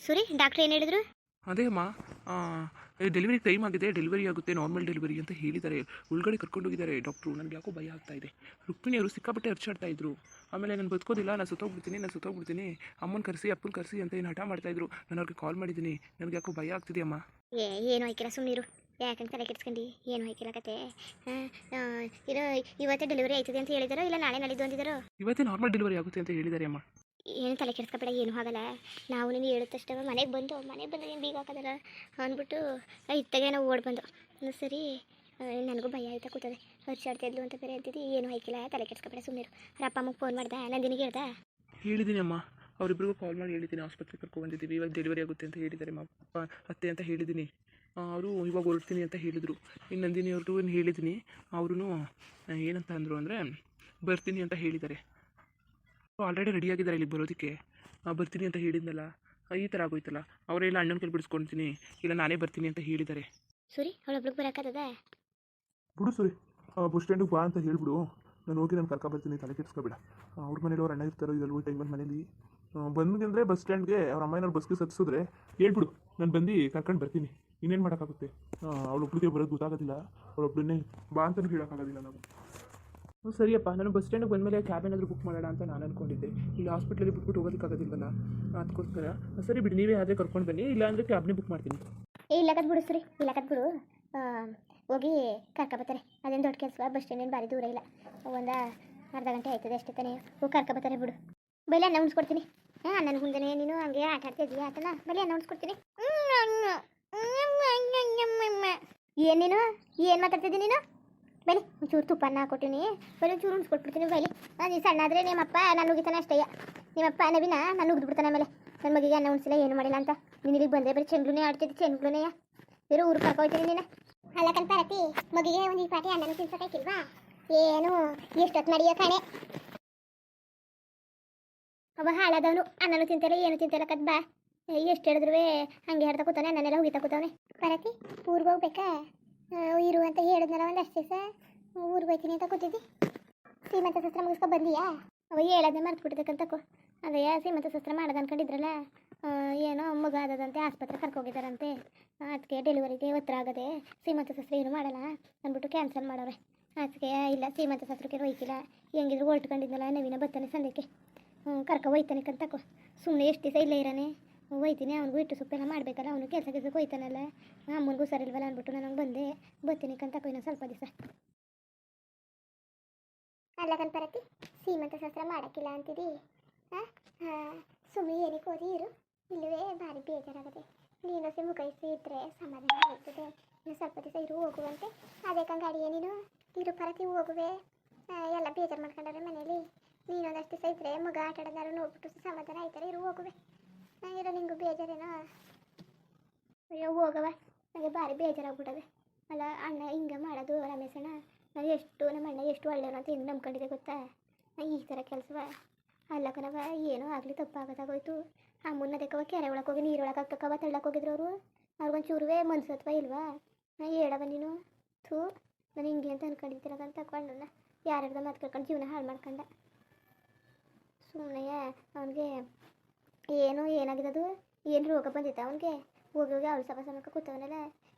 ಸರಿ ಡಾಕ್ಟ್ರ್ ಏನು ಹೇಳಿದ್ರು? ಅದೇ ಅಮ್ಮ, ಡೆಲಿವರಿ ಟೈಮ್ ಆಗಿದೆ, ಡೆಲಿವರಿ ಆಗುತ್ತೆ, ನಾರ್ಮಲ್ ಡೆಲಿವರಿ ಅಂತ ಹೇಳಿದ್ದಾರೆ. ಒಳಗಡೆ ಕರ್ಕೊಂಡೋಗಿದ್ದಾರೆ ಡಾಕ್ಟ್ರು. ನನಗೆ ಯಾಕೋ ಭಯ ಆಗ್ತಾ ಇದೆ. ರುಕ್ಮಿಣಿ ಅವರು ಸಿಕ್ಕಾಪಟ್ಟೆ ಅರ್ಚಾಡ್ತಾ ಇದ್ರು. ಆಮೇಲೆ ನಾನು ಬದುಕೋದಿಲ್ಲ, ನಾನು ಸುತ್ತೋಗ್ಬಿಡ್ತೀನಿ, ಅಮ್ಮನ ಕರೆಸಿ ಅಪ್ಪನ ಕರೆಸಿ ಅಂತ ಏನು ಹಠ ಮಾಡ್ತಾಯಿದ್ರು. ನಾನು ಅವ್ರಿಗೆ ಕಾಲ್ ಮಾಡಿದ್ದೀನಿ. ನನಗೆ ಯಾಕೋ ಭಯ ಆಗ್ತಿದೆ ಅಮ್ಮ. ಏನು ಹಾಕಿಲ್ಲ ಸುಮ್ಮನಿರು, ಯಾಕಂತ ತಲೆ ಕೆಡ್ಸ್ಕೊಂಡು ಏನು ಹಾಕಿಲ್ಲ ಕತೆ. ಇದು ಇವತ್ತೇ ಡೆಲಿವರಿ ಆಯ್ತದೆ ಅಂತ ಹೇಳಿದಾರೋ ಇಲ್ಲ ನಾಳೆ ನಾಳಿದ್ದು ಅಂತಿದ್ದಾರೋ? ಇವತ್ತೇ ನಾರ್ಮಲ್ ಡೆಲಿವರಿ ಆಗುತ್ತೆ ಅಂತ ಹೇಳಿದ್ದಾರೆ ಅಮ್ಮ. ಏನು ತಲೆ ಕೆಡ್ಸ್ಕೊಬೇಡ, ಏನು ಆಗಲ್ಲ. ನಾವು ನಿಮಗೆ ಹೇಳಿದ ತಕ್ಷಣ ಮನೆಗೆ ಬಂದು ಏನು ಬೀಗ ಹಾಕೋದಲ್ಲ ಅಂದ್ಬಿಟ್ಟು ಇತ್ತಾಗೆ ನಾವು ಓಡ್ ಬಂದು ಸರಿ. ನನಗೂ ಭಯ ಆಯ್ತಾ ಕೂತದೆ, ವರ್ಷಾಡ್ತಿದ್ಲು ಅಂತ ಬೇರೆ ಅಂತಿದ್ದು. ಏನು ಹಾಕಿಲ್ಲ, ತಲೆ ಕೆಡ್ಸ್ಕೊಬೇಡ ಸುಮ್ಮನಿರು. ಅಪ್ಪ ಅಮ್ಮಗೆ ಫೋನ್ ಮಾಡ್ದೆ, ನಂದಿನಿಗೆ ಹೇಳ್ದ? ಹೇಳಿದ್ದೀನಿ ಅಮ್ಮ, ಅವರಿಬ್ಬರಿಗೂ ಕಾಲ್ ಮಾಡಿ ಹೇಳಿದ್ದೀನಿ. ಆಸ್ಪತ್ರೆಗೆ ಕರ್ಕೊಂಡ್ಬಂದಿದ್ದೀವಿ, ಇವಾಗ ಡೆಲಿವರಿ ಆಗುತ್ತೆ ಅಂತ ಹೇಳಿದ್ದಾರೆ ಅಪ್ಪ ಅತ್ತೆ ಅಂತ ಹೇಳಿದ್ದೀನಿ. ಅವರು ಇವಾಗ ಹೊರಡ್ತೀನಿ ಅಂತ ಹೇಳಿದರು. ಇನ್ನು ನಂದಿನಿ ಅವ್ರಿಗೂ ಏನು ಹೇಳಿದ್ದೀನಿ. ಅವರು ಏನಂತ ಅಂದರು ಅಂದರೆ ಬರ್ತೀನಿ ಅಂತ ಹೇಳಿದ್ದಾರೆ. ಆಲ್ರೆಡಿ ರೆಡಿಯಾಗಿದ್ದಾರೆ ಇಲ್ಲಿಗೆ ಬರೋದಕ್ಕೆ. ಬರ್ತೀನಿ ಅಂತ ಹೇಳಿದ್ನಲ್ಲ, ಈ ಥರ ಆಗೋಯ್ತಲ್ಲ. ಅವರೆಲ್ಲ ಅಣ್ಣನ ಕೈಲಿ ಬಿಡಿಸ್ಕೊಳ್ತೀನಿ, ಇಲ್ಲ ನಾನೇ ಬರ್ತೀನಿ ಅಂತ ಹೇಳಿದ್ದಾರೆ. ಸರಿ ಅವಳೊಬ್ಳಿಗೆ ಬರೋಕ್ಕಾಗದ? ಬಿಡು ಸರಿ, ಬಸ್ ಸ್ಟ್ಯಾಂಡಿಗೆ ಬಾ ಅಂತ ಹೇಳ್ಬಿಡು. ನಾನು ಹೋಗಿ ನಾನು ಕರ್ಕೊಬರ್ತೀನಿ, ತಲೆ ಕೆಡಿಸ್ಕೊಬೇಡ. ಅವ್ರ ಮನೇಲಿ ಅವ್ರು ಅಣ್ಣ ಇರ್ತಾರೋ ಇದಲ್ವೋ ಟೈಮಲ್ಲಿ ಮನೇಲಿ ಬಂದ್ರೆ ಬಸ್ ಸ್ಟ್ಯಾಂಡ್ಗೆ ಅವ್ರ ಅಮ್ಮನವ್ರು ಬಸ್ಗೆ ಸತ್ತಿಸಿದ್ರೆ ಹೇಳ್ಬಿಡು, ನಾನು ಬಂದು ಕರ್ಕೊಂಡು ಬರ್ತೀನಿ. ಇನ್ನೇನು ಮಾಡೋಕ್ಕಾಗುತ್ತೆ? ಅವಳೊಬ್ಳಿಗೆ ಬರೋದು ಗೊತ್ತಾಗೋದಿಲ್ಲ, ಅವಳೊಬ್ಬಳನ್ನೇ ಬಾ ಅಂತಲೂ ಹೇಳೋಕ್ಕಾಗೋದಿಲ್ಲ ನಾವು. ಸರಿಯಪ್ಪ, ನಾನು ಬಸ್ ಸ್ಟ್ಯಾಂಡಿಗೆ ಬಂದಮೇಲೆ ಕ್ಯಾಬ್ ಏನಾದರೂ ಬುಕ್ ಮಾಡೋಣ ಅಂತ ನಾನು ಅಂದ್ಕೊಂಡಿದ್ದೆ. ಇಲ್ಲಿ ಹಾಸ್ಪಿಟ್ಲಲ್ಲಿ ಬಿಟ್ಬಿಟ್ಟು ಹೋಗೋದಕ್ಕಾಗೋದಿಲ್ವಲ್ಲ, ಅದಕ್ಕೋಸ್ಕರ. ಸರಿ ಬಿಡಿ, ನೀವೇ ಆದರೆ ಕರ್ಕೊಂಡು ಬನ್ನಿ, ಇಲ್ಲಾಂದರೆ ಕ್ಯಾಬ್ನೇ ಬುಕ್ ಮಾಡ್ತೀನಿ. ಇಲ್ಲಕತ್ ಬಿಡು ಸರಿ, ಇಲ್ಲಕತ್ ಬಿಡು. ಹೋಗಿ ಕರ್ಕೊಬತ್ತಾರೆ, ಅದೇನು ದೊಡ್ಡ ಕೆಲಸ. ಬಸ್ ಸ್ಟ್ಯಾಂಡ್ ಏನು ಭಾರಿ ದೂರ ಇಲ್ಲ, ಒಂದು ಅರ್ಧ ಗಂಟೆ ಆಯ್ತದೆ ಅಷ್ಟೇ ತಾನೇ. ಹೋಗಿ ಕರ್ಕೊಬತ್ತಾರೆ ಬಿಡು. ಬೈಲೆ ಅನ್ನ ಉಣಿಸ್ಕೊಡ್ತೀನಿ. ನನಗೆ ಮುಂದೆ ನೀನು ಹಂಗೆ ಆಟ ಆಡ್ತಿದ್ದೀಯ ಆಟನ. ಬೈಲೆ ಅನ್ನ ಉಣಿಸ್ಕೊಡ್ತೀನಿ. ಏನು ನೀನು ಏನು ಮಾತಾಡ್ತಿದ್ದೀನಿ ನೀನು? ಬೈಲಿ ಒಂಚೂರು ತುಪ್ಪನ್ನ ಹಾಕೊಟ್ಟಿನಿ, ಬರೀ ಒಂಚೂರು ಉಣಿಸ್ಕೊಟ್ಬಿಡ್ತೀನಿ. ಬೈಲಿ ನೀನು ಸಣ್ಣ ಆದರೆ ನಿಮ್ಮಪ್ಪ ನಾನು ಉಗಿತಾನೆ ಅಷ್ಟೇ. ನಿಮ್ಮಪ್ಪ ನವಿನ ನಾನು ಉಗಿದ್ಬಿಡ್ತಾನೆ. ಆಮೇಲೆ ನನ್ನ ಮಗಿಗೆ ಅನ್ನ ಉಣಿಸಿಲ್ಲ, ಏನು ಮಾಡಿಲ್ಲ ಅಂತ. ನೀನು ಇಲ್ಲಿಗೆ ಬಂದೆ ಬರೀ ಚೆಂಗ್ಲೂನೇ ಆಡ್ತಿದ್ದೆ, ಚೆಂಗ್ಲೂನೇ. ಬೇರೆ ಊರು ಕರ್ಕೊಯ್ತೀನಿ ನೀನು. ಅಲ್ಲ ಕಲ್ಪಾರತಿ, ಮಗಿಗೆ ಒಂದು ಈ ಪಾಟಿ ಅನ್ನನೂ ತಿನ್ಸೋಕ್ಕಿಲ್ವಾ? ಏನು ಎಷ್ಟೊತ್ತು ನಡೆಯೋ ಕಾಣೆ. ಅವ ಹಾಳಾದವನು, ಅನ್ನನೂ ತಿಂತಲ್ಲ ಏನು ತಿಂತಲ್ಲ ಕದ್ ಬಾ. ಎಷ್ಟು ಹೇಳಿದ್ರು ಹಂಗೆ ಹೇಳ್ತಾ ಕೂತಾನೆ, ನನ್ನೆಲ್ಲ ಹೋಗಿತಾ ಕೂತವನೆ. ಪಾರತಿ ಊರಿಗೆ ಹೋಗ್ಬೇಕಾ? ಇರು ಅಂತ ಹೇಳಿದ್ನಲ್ಲ ಒಂದು ಅಷ್ಟೇ ಸರ್. ಊರಿಗೆ ಹೋಗ್ತೀನಿ ಅಂತ ಕೂತಿದ್ದಿ. ಸೀಮಂತ ಶಸ್ತ್ರ ಮುಗಿಸ್ಕೊ ಬಂದಿಯಾ? ಅವ ಹೇಳೋದನ್ನೇ ಮರ್ತ್ಬಿಟ್ಟಿದ್ದಕ್ಕಂತಕೋ. ಅದೇ ಸೀಮಂತ ಶಸ್ತ್ರ ಮಾಡೋದು ಅನ್ಕೊಂಡಿದ್ರಲ್ಲ, ಏನೋ ಮಗ ಆದದಂತೆ, ಆಸ್ಪತ್ರೆ ಕರ್ಕೋಗಿದ್ದಾರಂತೆ. ಅದಕ್ಕೆ ಡೆಲಿವರಿಗೆ ಒತ್ತರ ಆಗದೆ ಸೀಮಂತ ಶಸ್ತ್ರ ಏನು ಮಾಡಲ್ಲ ಅಂದ್ಬಿಟ್ಟು ಕ್ಯಾನ್ಸಲ್ ಮಾಡೋರೆ. ಅದಕ್ಕೆ ಇಲ್ಲ ಸೀಮಂತ ಶಸ್ತ್ರಕ್ಕೆ ಹೋಯ್ತಿಲ್ಲ, ಹೆಂಗಿದ್ರು ಹೊರ್ಟ್ಕೊಂಡಿದ್ನಲ್ಲ ನವೀನ ಬತ್ತಾನೆ ಸಂದೇಕ್ಕೆ. ಕರ್ಕೊ ಹೋಯ್ತಾನೆ ಕಂತಕೋ. ಸುಮ್ಮನೆ ಎಷ್ಟು ದಿವಸ ಇಲ್ಲೇ ಇರಾನೆ. ಹೋಯ್ತೀನಿ, ಅವ್ನಿಗೂ ಇಟ್ಟು ಸೊಪ್ಪೆಲ್ಲ ಮಾಡಬೇಕಲ್ಲ, ಅವನು ಕೆಲಸಕ್ಕೆ ಹೋಯ್ತಾನಲ್ಲ. ಅಮ್ಮನಿಗೂ ಸರಿಲ್ವಲ್ಲ ಅಂದ್ಬಿಟ್ಟು ನಾನು ಬಂದೆ. ಬರ್ತೀನಿ ಕಂತಕೋ ಇನ್ನೂ ಸ್ವಲ್ಪ ದಿವಸ. ಅಲ್ಲ ಕನ್ಪರತಿ, ಸೀಮಂತ ಶಾಸ್ತ್ರ ಮಾಡೋಕ್ಕಿಲ್ಲ ಅಂತಿದ್ದಿ. ಸುಮ್ಮನೆ ಏನಕ್ಕೆ ಓದಿ ಇರು, ಇಲ್ಲವೇ ಭಾರಿ ಬೇಜಾರಾಗುತ್ತೆ. ನೀನು ಮುಖ ಇದ್ದರೆ ಸಮಾಧಾನ ಆಗ್ತದೆ. ಇನ್ನು ಸ್ವಲ್ಪ ದಿವಸ ಇರು ಹೋಗುವಂತೆ. ಅದೇ ಗಾಡಿಯೇ ನೀನು ಇರು ಪರತಿ ಹೋಗುವೆ. ಎಲ್ಲ ಬೇಜಾರು ಮಾಡ್ಕೊಂಡ್ರೆ ಮನೇಲಿ. ನೀನೊಂದಷ್ಟು ದಿವಸ ಇದ್ದರೆ ಮಗ ಆಟ ಆಡೋದಾರು ನೋಡ್ಬಿಟ್ಟು ಸಮಾಧಾನ ಆಯ್ತಾರೆ. ಇರು ಹೋಗುವೆ. ಇರೋ ನಿಂಗೂ ಬೇಜಾರೇನೋ? ಅಯ್ಯೋ ಹೋಗವ, ನನಗೆ ಭಾರಿ ಬೇಜಾರಾಗ್ಬಿಟ್ಟದೆ. ಅಲ್ಲ ಅಣ್ಣ ಹಿಂಗೆ ಮಾಡೋದು ರಮೇಶಣ್ಣ. ನಾನು ನಮ್ಮ ಅಣ್ಣ ಎಷ್ಟು ಒಳ್ಳೆಯವನು ಅಂತ ಹೆಂಗೆ ನಂಬ್ಕೊಂಡಿದ್ದೆ ಗೊತ್ತಾ? ಈ ಥರ ಕೆಲಸವ ಅಲ್ಲ ಕಣವ. ಏನೋ ಆಗಲಿ ತಪ್ಪಾಗೋದಾಗೋಯ್ತು. ಆ ಮುನ್ನದಕ್ಕವ ಕೆರೆ ಒಳಗೆ ಹೋಗಿ ನೀರೊಳಗೆ ಹಾಕಕ್ಕವ ತಳ್ಳಕ್ಕೆ ಹೋಗಿದ್ರು ಅವರು. ಅವ್ರಿಗೊಂಚೂರುವೆ ಮನ್ಸತ್ವ ಇಲ್ವಾ? ಹೇಳವ ನೀನು. ಥೂ, ನಾನು ಹಿಂಗೆ ಅಂತ ಅನ್ಕೊಂಡಿದ್ದೀರಾಗ ತಗೊಂಡಲ್ಲ. ಯಾರ್ಯಾರ್ದ ಮಾತು ಕೇಳ್ಕೊಂಡು ಜೀವನ ಹಾಳು ಮಾಡ್ಕೊಂಡ. ಸುಮ್ಮನೆ ಅವನಿಗೆ ಏನಾಗಿದ್ದು, ಏನು ರೋಗ ಬಂದಿತ್ತು ಅವನಿಗೆ. ಹೋಗಿ ಅವಳು ಸಮಕ್ಕೆ ಕೂತವನಲ್ಲ.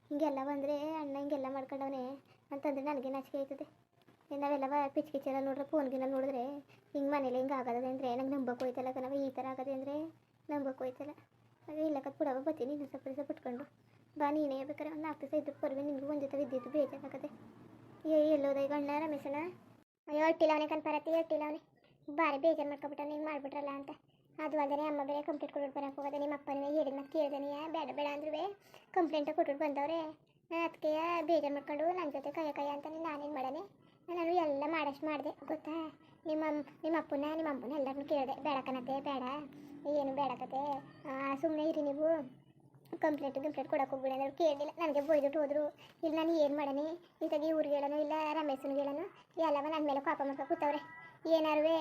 ಹಿಂಗೆಲ್ಲ ಬಂದರೆ ಅಣ್ಣ ಹಿಂಗೆಲ್ಲ ಮಾಡ್ಕೊಂಡವನೇ ಅಂತಂದರೆ ನನಗೆ ನಾಚಿಕೆ ಆಯ್ತದೆ. ನಾವೆಲ್ಲವ ಪಿಚ್ ಕಿಚ್ಚೆಲ್ಲ ನೋಡ್ರೆ ಫೋನ್ಗಿನ ನೋಡಿದ್ರೆ ಹಿಂಗೆ ಮನೇಲಿ ಹಿಂಗೆ ಆಗೋದೆ ಅಂದರೆ ನಂಗೆ ನಂಬಕ್ಕೆ ಹೋಯ್ತಲ್ಲ ಕಣವ. ಈ ಥರ ಆಗೋದೆ ಅಂದರೆ ನಂಬಕ್ಕೆ ಹೋಯ್ತಲ್ಲ. ಹಾಗೆ ಇಲ್ಲಕ್ಕ ಬಿಡವ ಬರ್ತೀನಿ. ಇನ್ನೂ ಸ್ವಲ್ಪ ದಿವಸ ಬಿಟ್ಕೊಂಡು ಬಾ. ನೀನೇ ಬೇಕಾರೆ ಒಂದು 4 ದಿವಸ ಇದ್ದು ಬರ್ವಿ. ನಿನಗೂ ಒಂದು ಜೊತೆ ಇದ್ದಿದ್ದು ಬೇಜಾರಾಗದೆ. ಎಲ್ಲೋದ ಈಗ ಅಣ್ಣ ರಮೇಶನ? ಅಯ್ಯೋ ಅಟ್ಟಿಲ್ಲ ಅವನೇ ಕನ್ಪಾರತಿ, ಅಟ್ಟಿಲ್ಲ ಅವನೇ. ಭಾರಿ ಬೇಜಾರು ಮಾಡ್ಕೊಬಿಟ್ಟ ಹಿಂಗೆ ಮಾಡಿಬಿಟ್ರಲ್ಲ ಅಂತ. ಅದು ಅಲ್ಲದೆ ಅಮ್ಮ ಬೇರೆ ಕಂಪ್ಲೇಂಟ್ ಕೊಟ್ಬಿಟ್ಟು ಬರೋಕೆ ಹೋಗೋದೆ. ನಿಮ್ಮ ಅಪ್ಪನೇ ಹೇಳಿದ ಮತ್ತೆ ಕೇಳ್ದನೆಯ ಬೇಡ ಬೇಡ ಅಂದ್ರೂ ಕಂಪ್ಲೇಂಟ್ ಕೊಟ್ಬಿಟ್ಟು ಬಂದವ್ರೆ. ಅದಕ್ಕೆ ಬೇಜಾರು ಮಾಡ್ಕೊಂಡು ನನ್ನ ಜೊತೆ ಕೈ ಅಂತ ನಾನೇನು ಮಾಡನೆ. ನಾನು ಎಲ್ಲ ಮಾಡಷ್ಟು ಮಾಡಿದೆ ಗೊತ್ತಾ. ನಿಮ್ಮ ಅಪ್ಪನ ನಿಮ್ಮ ಅಮ್ಮನ ಎಲ್ಲರನ್ನೂ ಕೇಳಿದೆ. ಬೇಡ ಕಣತೆ, ಬೇಡ ಏನು ಬೇಡಕತೆ, ಸುಮ್ಮನೆ ಇರಿ ನೀವು, ಕಂಪ್ಲೇಂಟ್ ಕೊಡೋಕೆ ಹೋಗ್ಬಿಡಿ ಅಂದ್ರೆ ಕೇಳಲಿಲ್ಲ. ನನಗೆ ಬೈದುಟ್ಟು ಹೋದರು. ಇಲ್ಲಿ ನಾನು ಏನು ಮಾಡನಿ, ಇತ್ತಾಗಿ ಊರಿಗೆ ಹೇಳೋನು ಇಲ್ಲ ರಮೇಶನ್ಗೆ ಹೇಳೋನು, ಎಲ್ಲವ ನನ್ನ ಮೇಲೆ ಕೋಪ ಮಾಡ್ಕೊ ಕೂತವ್ರೆ. ಏನಾರು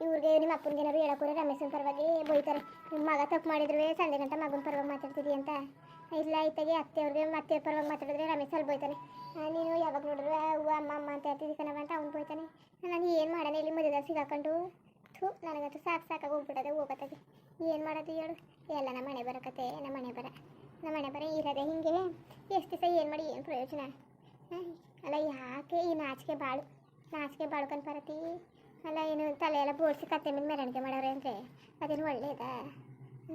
ಇವ್ರಿಗೆ ನಿಮ್ಮ ಅಪ್ಪನಿಗೆ ಏನಾರು ಹೇಳೋಕ್ಕೋರೆ ರಮೇಶನ ಪರವಾಗಿ ಬೈತಾರೆ. ನಿಮ್ಮ ಮಗ ತಪ್ಪು ಮಾಡಿದ್ರು ಸಂಜೆ ಗಂಟೆ ಮಗನ ಪರವಾಗಿ ಮಾತಾಡ್ತಿದ್ದಿ ಅಂತ. ಇಲ್ಲ ಇತ್ತಾಗೆ ಅತ್ತೆ ಪರವಾಗಿ ಮಾತಾಡಿದ್ರೆ ರಮೇಶ್ ಅಲ್ಲಿ ಬೈತಾನೆ. ನೀನು ಯಾವಾಗ ನೋಡಿದ್ರು ಹೂವು ಅಮ್ಮ ಅಂತ ಹೇಳ್ತಿದ್ದಿ ಕಣವ ಅಂತ ಅವ್ನು ಬೈತಾನೆ. ನಾನು ಏನು ಮಾಡೋಣ ಇಲ್ಲಿ ಮದುವೆ ಸಿಗಾಕೊಂಡು. ಥೂ, ನನಗಂತೂ ಸಾಕಾಗಿ ಹೋಗ್ಬಿಟ್ಟದೆ ಹೋಗತ್ತಾಗೆ. ಏನು ಮಾಡೋದು ಹೇಳು. ಎಲ್ಲ ನಮ್ಮ ಮನೆ ಬರಕತೆ ನಮ್ಮ ಮನೆ ಬರ ಇರೋದೇ ಹಿಂಗೆ ಎಷ್ಟು ದಿವಸ ಏನು ಮಾಡಿ ಏನು ಪ್ರಯೋಜನ. ಅಲ್ಲ ಯಾಕೆ ಈ ನಾಚಿಕೆ ಬಾಳು ಕನ್ಪರತಿ. ಅಲ್ಲ ಏನು ತಲೆ ಎಲ್ಲ ಬೋಡ್ಸಿ ಕತ್ತೆ ಮೇಲೆ ಮೆರವಣಿಗೆ ಮಾಡೋರೆ ಅಂದರೆ ಅದೇನು ಒಳ್ಳೇದಾ?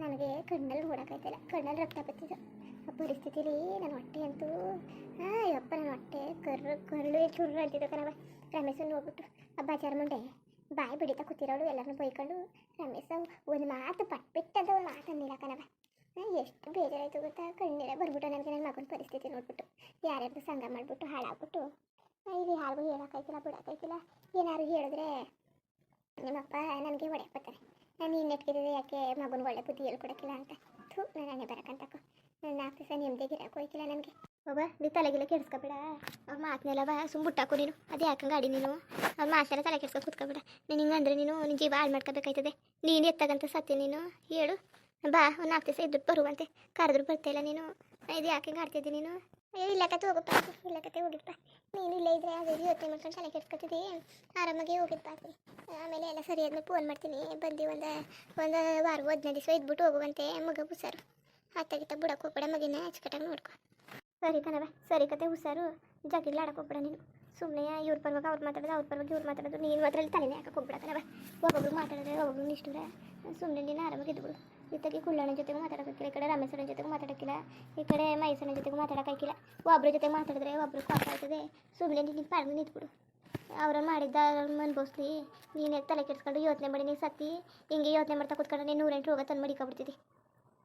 ನನಗೆ ಕಣ್ಣಲ್ಲಿ ನೋಡೋಕ್ಕಾಯ್ತಲ್ಲ, ಕಣ್ಣಲ್ಲಿ ರಕ್ತ ಬತ್ತಿದ್ದು ಆ ಪರಿಸ್ಥಿತಿಲಿ ನನ್ನ ಹೊಟ್ಟೆ ಅಂತೂ ಯಪ್ಪ ನನ್ನ ಹೊಟ್ಟೆ ಕರುಳು ಚುರ್ರು ಅಂತಿದ್ದ ಕಣವ. ರಮೇಶನ್ ನೋಡ್ಬಿಟ್ಟು ಆ ಬಜಾರ್ ಮುಂಡೆ ಬಾಯಿ ಬಿಡಿತಾ ಕೂತಿರೋಳು ಎಲ್ಲರನ್ನೂ ಬೈಕೊಂಡು ರಮೇಶ ಒಂದು ಮಾತು ಪಟ್ಬಿಟ್ಟದ ಒಂದು ಮಾತು ಅನ್ನಿಲ್ಲ ಕಣವ. ಎಷ್ಟು ಬೇಜಾರಾಯಿತು ಗೊತ್ತಾ, ಕಣ್ಣೀರೇ ಬರ್ಬಿಟ್ಟು ನನಗೆ ನನ್ನ ಮಗನ ಪರಿಸ್ಥಿತಿ ನೋಡ್ಬಿಟ್ಟು. ಯಾರ್ಯಾರ್ದು ಸಂಘ ಮಾಡಿಬಿಟ್ಟು ಹಾಳಾಗ್ಬಿಟ್ಟು ಇಲ್ಲಿ ಯಾರಿಗೂ ಹೇಳೋಕ್ಕಾಯ್ತಿಲ್ಲ ಬಿಡೋಕ್ಕಾಯ್ತಿಲ್ಲ. ಏನಾದ್ರು ಹೇಳಿದ್ರೆ ನಿಮ್ಮಪ್ಪ ನನಗೆ ಹೊಡೆಯಕ್ಕೆ ಬರ್ತಾರೆ. ನಾನು ಇನ್ನೆಟ್ಕಿದೆ ಯಾಕೆ ಮಗನ ಒಳ್ಳೆ ಬುದ್ಧಿ ಹೇಳ್ಕೊಡಕ್ಕಿಲ್ಲ ಅಂತ. ನಾನೇ ಬರೋಕ್ಕಂತಕ್ಕೋ ನನ್ನ 4 ದಿವಸ ನೆಮ್ಮದಿಗಿರಕ್ಕೆ ಹೋಯ್ತಿಲ್ಲ ನನಗೆ. ಬಾಬಾ ನೀ ತಲೆಗೆಲ್ಲ ಕೆಡಿಸ್ಕೊಬೇಡ, ಅವ್ರ ಮಾತನ್ನೆಲ್ಲ ಸುಂಬುಟ್ಟಾಕು ನೀನು. ಅದೇ ಯಾಕಂಗೆ ಗಾಡಿ ನೀನು ಅವ್ರ ಮಾತೆಲ್ಲ ತಲೆ ಕೆಡ್ಸ್ಕೊ ಕೂತ್ಕೊಬೇಡ. ನೀನು ಹಿಂಗಂದ್ರೆ ನೀನು ನಿನ್ನ ಜೀವ ಹಾಳು ಮಾಡ್ಕೋಬೇಕಾಯ್ತದೆ. ನೀನು ಎತ್ತಾಗಂತ ಸತ್ಯ ನೀನು ಹೇಳು. ಬಾ ಒಂದು 4 ದಿವಸ ಇದ್ದು ಬರುವಂತೆ ಕರೆದ್ರು ಬರ್ತಾಯಿಲ್ಲ ನೀನು. ಇದು ಯಾಕೆ ಹಿಂಗೆ ಆಡ್ತಿದ್ದಿ ನೀನು? ಅಯ್ಯೋ ಇಲ್ಲಕತ್ತೆ ಹೋಗಪ್ಪ, ಇಲ್ಲಕತ್ತೆ ಹೋಗಿಪ್ಪ. ನೀನು ಇಲ್ಲೇ ಇದ್ರೆ ಅದೇ ಯೋಚನೆ ಮಾಡ್ಕೊಂಡು ತಲೆ ಕೆಡ್ಸ್ಕೊತಿದ್ದಿ. ಆರಾಮಾಗಿ ಹೋಗಿದ್ದು ಬಾಕಿ. ಆಮೇಲೆ ಎಲ್ಲ ಸರಿ ಆದ್ಮೇಲೆ ಫೋನ್ ಮಾಡ್ತೀನಿ. ಬಂದು ಒಂದು ವಾರ 15 ದಿವಸ ಇದ್ಬಿಟ್ಟು ಹೋಗುವಂತೆ. ಮಗ ಹುಷಾರು ಹತ್ತಾಗಿತ್ತ ಬಿಡಕ್ಕೆ ಹೋಗ್ಬೇಡ, ಮಗಿನ ಅಚ್ಚುಕಟ್ಟಾಗಿ ನೋಡ್ಕೊ. ಸರಿ ಕಣವ, ಸರಿ ಕತೆ ಹುಷಾರು. ಜಗ್ಗಿಲ್ಲ ಆಡಕ್ಕೆ ಹೋಗ್ಬೇಡ ನೀನು. ಸುಮ್ಮನೆ ಇವ್ರ ಪರವಾಗಿ ಅವ್ರು ಮಾತಾಡೋದು, ಅವ್ರ ಪರವಾಗಿ ಇವ್ರು ಮಾತಾಡೋದು. ನೀನು ಮಾತ್ರ ಅಲ್ಲಿ ತಲೆನೇ ಹಾಕಕ್ಕೆ ಹೋಗ್ಬೇಡ ಕಣವ. ಒಬ್ಬೊಬ್ರು ಮಾತಾಡಿದ್ರೆ ಒಬ್ಬೊಬ್ರು ನಿಷ್ಠುರೆ. ಸುಮ್ಮನೆ ನೀನು ಆರಾಮಾಗಿ ಇದ್ಬಿಡು. ಇತ್ತಾಗಿ ಕುಳ್ಳಣ್ಣ ಜೊತೆಗೂ ಮಾತಾಡೋಕ್ಕಿಲ್ಲ, ಈ ಕಡೆ ರಮೇಶನ ಜೊತೆಗೂ ಮಾತಾಡೋಕ್ಕಿಲ್ಲ, ಈ ಕಡೆ ಮೈಸೂರಿನ ಜೊತೆಗೂ ಮಾತಾಡೋಕ್ಕಾಗಿಲ್ಲ. ಒಬ್ಬರ ಜೊತೆ ಮಾತಾಡಿದ್ರೆ ಒಬ್ರು ಕೋಪ ಆಯ್ತದೆ. ಸುಮ್ಮನೆ ನೀನು ಪಾಡ್ದು ನಿಂತ್ಬಿಡು. ಅವ್ರನ್ನ ಮಾಡಿದ್ದ ಅನ್ಭವಿಸ್ಲಿ. ನೀನು ತಲೆ ಕೆಡ್ಸ್ಕೊಂಡು ಯೋಚನೆ ಮಾಡಿ ನೀನು ಸತ್ತಿ ಹಿಂಗೆ ಯೋಚನೆ ಮಾಡ್ತಾ ಕೂತ್ಕೊಂಡು ನೀನು 108 ರೋಗ ತಂದು ಮಡಿಕೊಬಿಡ್ತಿದ್ದಿ.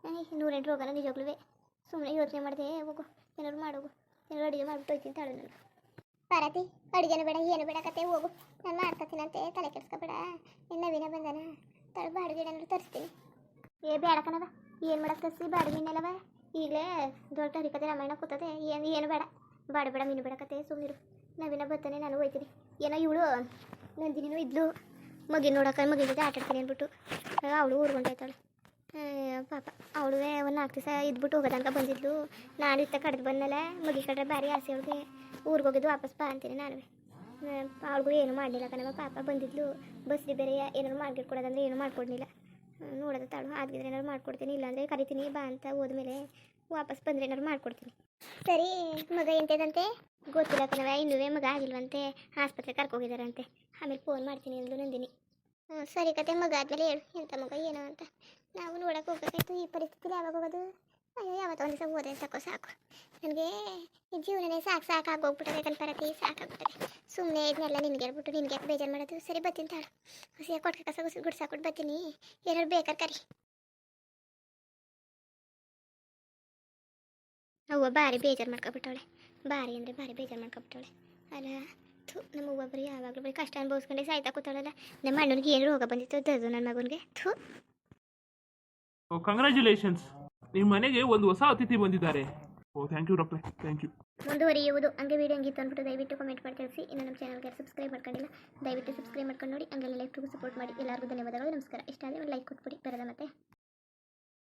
108 ರೋಗನ ನಿಜವಾಗ್ಲೂ. ಸುಮ್ಮನೆ ಯೋಚನೆ ಮಾಡಿದೆ ಹೋಗು, ಏನಾದ್ರು ಮಾಡೋಗು. ಏನಾದ್ರು ಅಡುಗೆ ಮಾಡಿಬಿಟ್ಟು ಹೋಯ್ತೀನಿ ತಾಳು ನಾನು. ಪಾರತಿ ಅಡುಗೆನೂ ಬೇಡ ಏನು ಬೇಡ ಕತೆ ಹೋಗು, ನಾನು ಮಾಡ್ಕೊತೀನಂತೆ ತಲೆ ಕೆಡ್ಸ್ಕೊಬೇಡ. ಇನ್ನು ನವೀನ ಬಂದಾನ ತಳ ಬಾಡಿಗೆ ಏನಾದ್ರು ತರಿಸ್ತೀನಿ. ಬೇಡ ಕಣವ, ಏನು ಮಾಡಕ್ಕೆ ತರಿಸಿ ಬಾಡಿಗೆ ಇನ್ನೆಲ್ಲವ. ಈಗಲೇ ದೊಡ್ಡ ಹರಿಕತೆ ರಾಮಾಯಣ ಕೂತದೆ. ಏನು ಬೇಡ ಬೇಡ ಮೀನು ಬೇಡ ಕತೆ ಸುಮ್ಮನಿರು. ನವೀನ ಬರ್ತಾನೆ, ನಾನು ಹೋಯ್ತೀನಿ. ಏನೋ ಇವಳು ನಂದಿನಿನೂ ಇದ್ಲು ಮಗಿನ ನೋಡೋಕೆ, ಮಗಿನ ಜೊತೆ ಆಟಾಡ್ತೀನಿ ಅಂದ್ಬಿಟ್ಟು ಅವಳು ಊರ್ಕೊಂಡಾಯ್ತಾಳೆ. ಪಾಪ ಅವಳು ಒಂದು 4 ದಿವಸ ಇದ್ಬಿಟ್ಟು ಹೋಗೋದನ್ಕ ಬಂದಿದ್ಲು. ನಾನು ಇತ್ತ ಕಡ್ದು ಬಂದಲ್ಲ, ಮಗಿ ಕಡ್ರೆ ಭಾರಿ ಆಸೆ ಅವಳಿಗೆ. ಊರಿಗೆ ಹೋಗಿದ್ದು ವಾಪಸ್ ಬಾ ಅಂತೀನಿ ನಾನು. ಅವಳಿಗೂ ಏನು ಮಾಡಲಿಲ್ಲ ಕಣವ. ಪಾಪ ಬಂದಿದ್ಲು ಬಸ್ರಿ ಬೇರೆ ಏನಾದ್ರು ಮಾಡ್ಕೊಡೋದಂದ್ರೆ ಏನು ಮಾಡ್ಕೊಡ್ಲಿಲ್ಲ. ನೋಡೋದು ತಾಳು ಆಗಿದ್ರೆ ಏನಾದ್ರು ಮಾಡ್ಕೊಡ್ತೀನಿ, ಇಲ್ಲಾಂದರೆ ಕರಿತೀನಿ ಬಾ ಅಂತ. ಹೋದ್ಮೇಲೆ ವಾಪಸ್ ಬಂದರೆ ಏನಾದ್ರು ಮಾಡ್ಕೊಡ್ತೀನಿ. ಸರಿ ಮಗ ಎಂತದಂತೆ ಗೊತ್ತಿಲ್ಲ ಕಣವ, ಇನ್ನೂ ಮಗ ಆಗಿಲ್ವಂತೆ, ಆಸ್ಪತ್ರೆ ಕರ್ಕೋಗಿದ್ದಾರಂತೆ. ಆಮೇಲೆ ಫೋನ್ ಮಾಡ್ತೀನಿ ಅಂದ್ಲು ನಂದಿನಿ. ಸರಿ ಕತೆ ಮಗ ಆದಮೇಲೆ ಹೇಳು ಎಂಥ ಮಗ ಏನೋ ಅಂತ. ನಾವು ನೋಡೋಕೆ ಹೋಗ್ಬೇಕಾಯ್ತು. ಈ ಪರಿಸ್ಥಿತಿಲಿ ಯಾವಾಗ ಹೋಗೋದು? ಅಯ್ಯೋ ಯಾವತ್ತೋ ಒಂದು ದಿವಸ ಹೋದ್ರೆ ಸಾಕು. ನನಗೆ ಈ ಜೀವನನೇ ಸಾಕಾಗೋಗ್ಬಿಟ್ಟದೆ ಕನ್ಪರತಿ, ಸಾಕಾಗ್ಬಿಟ್ಟದೆ. ಸುಮ್ಮನೆ ಇದನ್ನೆಲ್ಲ ನಿನ್ಗೆ ಹೇಳ್ಬಿಟ್ಟು ನಿನ್ಗೆ ಯಾಕೆ ಬೇಜಾರು ಮಾಡೋದು? ಸರಿ ಬರ್ತೀನಿ ತಾಳು, ಹಸಿಯಾಗಿ ಕೊಟ್ಟ ಕಸ ಗುಡ್ಸಾಕ್ಬಿಟ್ಟು ಬರ್ತೀನಿ. ಏನಾದ್ರು ಬೇಕಾದ್ರೆ ಕರಿ. ಅವ್ವ ಭಾರಿ ಬೇಜಾರು ಮಾಡ್ಕೊಬಿಟ್ಟವಳೆ, ಭಾರಿ ಅಂದರೆ ಭಾರಿ ಬೇಜಾರು ಮಾಡ್ಕೊಬಿಟ್ಟವಳೆ. ಅಲ್ಲ ನಮ್ಮ ಒಬ್ಬೊಬ್ಬರು ಯಾವಾಗಲೂ ಬರೀ ಕಷ್ಟ ಅನುಭವಿಸ್ಕೊಂಡೆ ಸಾಯ್ತಾ ಕೂತಾಳಲ್ಲ. ನಮ್ಮ ಅಣ್ಣನಿಗೆ ಏನು ರೋಗ ಬಂದಿತ್ತು ಅದು ನನ್ನ ಮಗನಿಗೆ. ಕಂಗ್ರ್ಯಾಚುಲೇಷನ್ಸ್, ನಿಮ್ಮ ಮನೆಗೆ ಒಂದು ಹೊಸ ಅತಿಥಿ ಬಂದಿದ್ದಾರೆ. ಥ್ಯಾಂಕ್ ಯು ಡಾಕ್ಟ್ರೆ, ಥ್ಯಾಂಕ್ ಯು. ಮುಂದುವರಿಯುವುದು. ಹಂಗೆ ವೀಡಿಯೋ ಹಂಗಿತ್ತು ಅಂದ್ಬಿಟ್ಟು ದಯವಿಟ್ಟು ಕಮೆಂಟ್ ಮಾಡಿ ತಿಳಿಸಿ. ಇನ್ನು ನಮ್ಮ ಚಾನಲ್ಗೆ ಸಬ್ಸ್ಕ್ರೈಬ್ ಮಾಡ್ಕೊಂಡಿಲ್ಲ, ದಯವಿಟ್ಟು ಸಬ್ಸ್ಕ್ರೈಬ್ ಮಾಡ್ಕೊಂಡು ನೋಡಿ. ಹಂಗೆಲ್ಲ ಲೈಕ್ಗೂ ಸಪೋರ್ಟ್ ಮಾಡಿ. ಎಲ್ಲರಿಗೂ ಧನ್ಯವಾದಗಳು, ನಮಸ್ಕಾರ. ಇಷ್ಟ ಆದರೆ ಒಂದು ಲೈಕ್ ಕೊಟ್ಬಿಡಿ. ಬರೋದ ಮತ್ತೆ.